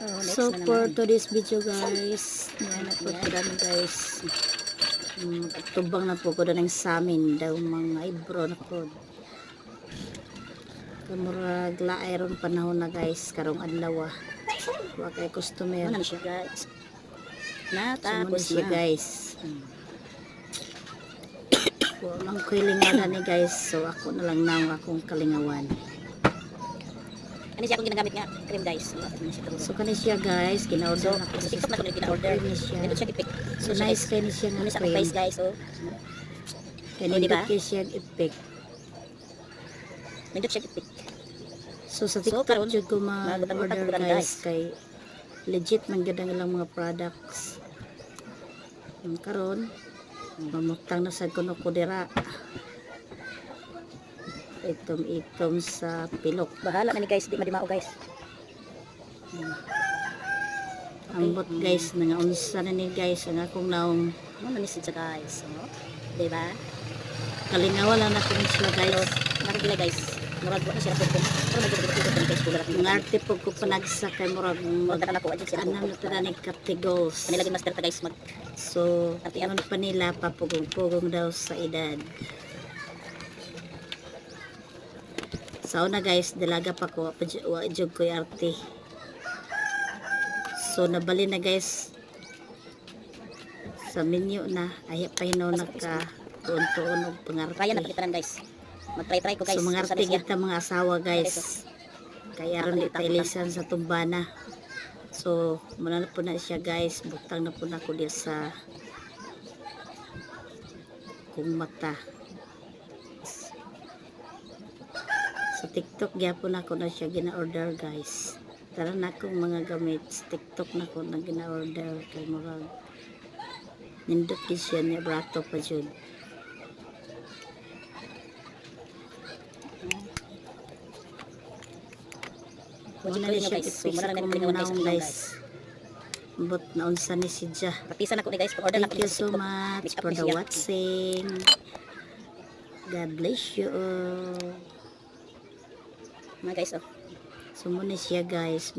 next So na for naman. today's video guys, yan na po na guys. Tubang na po ko na ng samin daw mga ibro na po. Kamurag laayron panahon na guys, karong adlaw. Wa kay customer. Ano na siya guys? Tapos Natapos siya na. guys. Walang ko'y lingada ni guys, so ako na lang na akong kalingawan. Ano siya akong ginagamit nga cream guys. So kani siya guys, So, gina-order na ko sa TikTok na ko gina-order. Cream ni siya. Ito siya i-pick. So nice kay ni siya Ano nga sa akong cream. face guys, oh. Kaya Oh, diba? nindot kay siya i-pick. Nindot siya i-pick. So sa So, TikTok karon, jud ko ma-order magutan-gutan guys kay legit man gyud ang ilang mga products. Karon mamutang na sad kuno ko dira. Itom sa pilok. Bahala na ni guys, di madimao guys. Ambot guys, nga unsa na ni guys ang akong naong Ano na siya guys, oh. Diba? kalingawan lang na ko sila guys. Nakikila guys. Murag na siya po. Pero medyo dito ni guys kulat Ang arte po ko panagsa kay murag Magdala ko adjust siya. anam na tara ni categories. Kanila master ta guys mag So, ano pa nila papugong-pugong daw sa edad. Sa una guys, dalaga pa ko, wa jud ko arte. So, nabali na guys sa menu na. Ay, pahiнаw na ka tuon-tuon og pangarte. kaya nakita guys. Mag-try ko guys. So, mga Kung saan arte siya. kita mga asawa guys. Kaya ron di tailisan sa tumbana. So, muna na po na siya guys. Butang na po na ko diya sa kung mata. Sa TikTok gyapon ako na siya gina-order guys. Tara na akong mga gamit sa TikTok na ko na gina-order kay murag nindot gid siya niya brato pa jud. Wala na siya guys. So, i-fix muna na akong naman naong guys. guys. But naunsa ni si Ja. Patisan ako ni guys. Order na Thank you so much for the watching. God bless you all. Mga guys, oh. So muna siya guys.